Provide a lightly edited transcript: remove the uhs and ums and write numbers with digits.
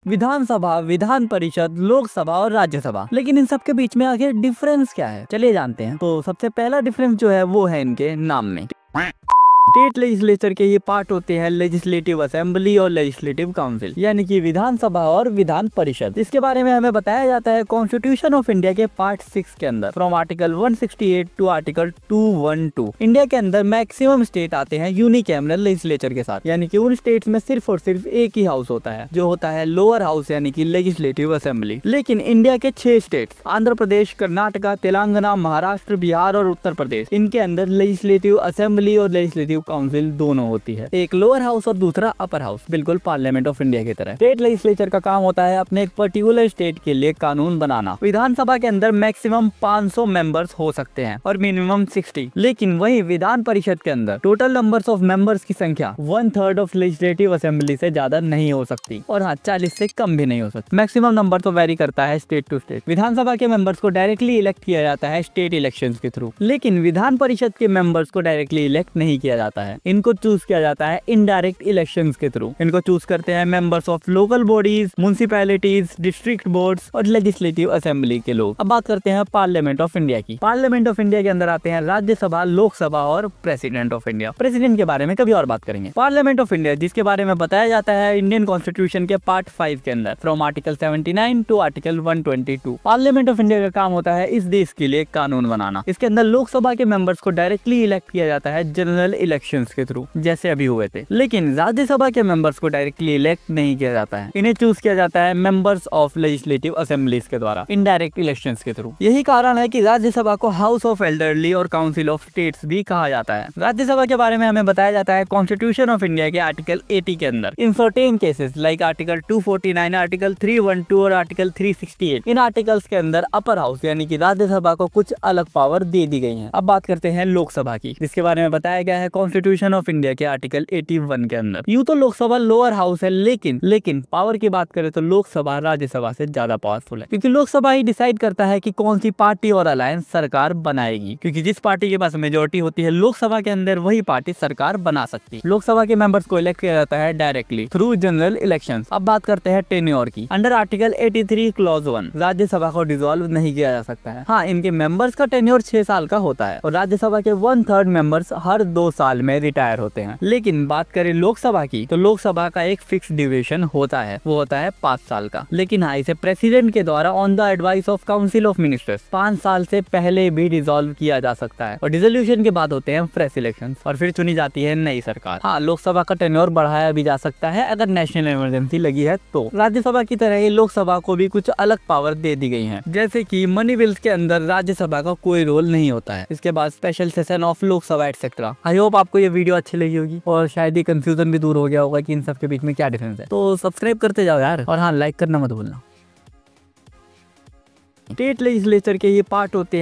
विधानसभा, विधान परिषद, लोकसभा और राज्यसभा। लेकिन इन सब के बीच में आखिर डिफरेंस क्या है, चलिए जानते हैं। तो सबसे पहला डिफरेंस जो है वो है इनके नाम में। स्टेट लेजिस्लेचर के ये पार्ट होते हैं लेजिस्लेटिव असेंबली और लेजिस्लेटिव काउंसिल, यानी कि विधानसभा और विधान परिषद। इसके बारे में हमें बताया जाता है कॉन्स्टिट्यूशन ऑफ इंडिया के पार्ट 6 के अंदर, from article 168 to article 212। India के अंदर मैक्सिमम स्टेट आते हैं यूनिकैमरल लेजिस्लेचर के साथ, यानी कि उन स्टेट्स में सिर्फ और सिर्फ एक ही हाउस होता है, जो होता है लोअर हाउस यानी कि लेजिस्लेटिव असेंबली। लेकिन इंडिया के 6 स्टेट्स आंध्र प्रदेश, कर्नाटका, तेलंगाना, महाराष्ट्र, बिहार और उत्तर प्रदेश, इनके अंदर लेजिस्लेटिव असेंबली और लेजिस्लेटिव काउंसिल दोनों होती है, एक लोअर हाउस और दूसरा अपर हाउस, बिल्कुल पार्लियामेंट ऑफ इंडिया की तरह। स्टेट लेजिस्लेचर का काम होता है अपने एक पर्टिकुलर स्टेट के लिए कानून बनाना। विधानसभा के अंदर मैक्सिमम 500 मेंबर्स हो सकते हैं और मिनिमम 60। लेकिन वही विधान परिषद के अंदर टोटल नंबर्स ऑफ मेंबर्स की संख्या 1/3 ऑफ लेजिस्लेटिव असेंबली से ज्यादा नहीं हो सकती, और हाँ 40 से कम भी नहीं हो सकती। मैक्सिमम नंबर तो वेरी करता है स्टेट टू स्टेट। विधानसभा के मेंबर्स को डायरेक्टली इलेक्ट किया जाता है स्टेट इलेक्शंस के थ्रू, लेकिन विधान परिषद के मेंबर्स को डायरेक्टली इलेक्ट नहीं किया जाता है। इनको चूज किया जाता है इनडायरेक्ट इलेक्शंस के थ्रू। इनको चूज करते हैं members of local bodies, municipalities, district boards और लेजिस्लेटिव असेंबली के लोग। अब बात करते हैं पार्लियामेंट ऑफ इंडिया की। पार्लियामेंट ऑफ इंडिया के अंदर आते हैं राज्यसभा, लोकसभा और प्रेसिडेंट ऑफ इंडिया। प्रेसिडेंट के बारे में कभी और बात करेंगे। पार्लियामेंट ऑफ इंडिया, जिसके बारे में बताया जाता है इंडियन कॉन्स्टिट्यूशन के पार्ट 5 के अंदर, from article 79 to article 122। Parliament of India का काम होता है इस देश के लिए कानून बनाना। इसके अंदर लोकसभा के मेंबर्स को डायरेक्टली इलेक्ट किया जाता है जनरल इलेक्शंस के थ्रू, जैसे अभी हुए थे। लेकिन राज्यसभा के मेंबर्स को डायरेक्टली इलेक्ट नहीं किया जाता है, इन्हें चूज किया जाता है मेंबर्स ऑफ लेजिस्लेटिव असेंबलीज के द्वारा, इनडायरेक्ट इलेक्शंस के थ्रू। यही कारण है कि राज्यसभा को हाउस ऑफ एल्डरली और काउंसिल ऑफ स्टेट्स भी कहा जाता है। राज्यसभा के बारे में हमें बताया जाता है कॉन्स्टिट्यूशन ऑफ इंडिया के आर्टिकल 80 के अंदर, in certain cases like article 249, article 312 और आर्टिकल 368, इन आर्टिकल्स के अंदर अपर हाउस यानी कि राज्यसभा को कुछ अलग पावर दे दी गई है। अब बात करते हैं लोकसभा की, जिसके बारे में बताया गया है कॉन्स्टिट्यूशन ऑफ इंडिया के आर्टिकल 81 के अंदर। यूं तो लोकसभा लोअर हाउस है, लेकिन पावर की बात करें तो लोकसभा राज्यसभा से ज्यादा पावरफुल है, क्योंकि लोकसभा ही डिसाइड करता है कि कौन सी पार्टी और अलायंस सरकार बनाएगी, क्योंकि जिस पार्टी के पास मेजोरिटी होती है लोकसभा के अंदर, वही पार्टी सरकार बना सकती है। लोकसभा के मेंबर्स को इलेक्ट किया जाता है डायरेक्टली थ्रू जनरल इलेक्शंस। अब बात करते हैं टेन्योर की। अंडर आर्टिकल 83 क्लॉज 1 राज्यसभा को डिसॉल्व नहीं किया जा सकता है। हाँ, इनके मेंबर्स का टेन्योर 6 साल का होता है और राज्यसभा के 1/3 मेंबर्स हर 2 साल में रिटायर होते हैं। लेकिन बात करें लोकसभा की, तो लोकसभा का एक फिक्स ड्यूरेशन होता है, वो होता है 5 साल का। लेकिन हाँ, इसे प्रेसिडेंट के द्वारा on the advice of council of ministers 5 साल से पहले भी डिसॉल्व किया जा सकता है, और डिसोल्यूशन के बाद होते हैं फ्रेश इलेक्शंस और फिर चुनी जाती है नई सरकार। हाँ, लोकसभा का टेन्योर बढ़ाया भी जा सकता है अगर नेशनल इमरजेंसी लगी है तो। राज्यसभा की तरह ही लोकसभा को भी कुछ अलग पावर दे दी गई है, जैसे कि मनी बिल्स के अंदर राज्यसभा का कोई रोल नहीं होता है। इसके बाद special session of Lok Sabha etcetera. I hope आपको ये वीडियो अच्छी लगी होगी और शायद ये कंफ्यूजन भी दूर हो गया होगा कि इन सब के बीच में क्या डिफरेंस है। तो सब्सक्राइब करते जाओ यार, और हाँ, लाइक करना मत भूलना। स्टेट लेजिस्लेचर के ये पार्ट होते हैं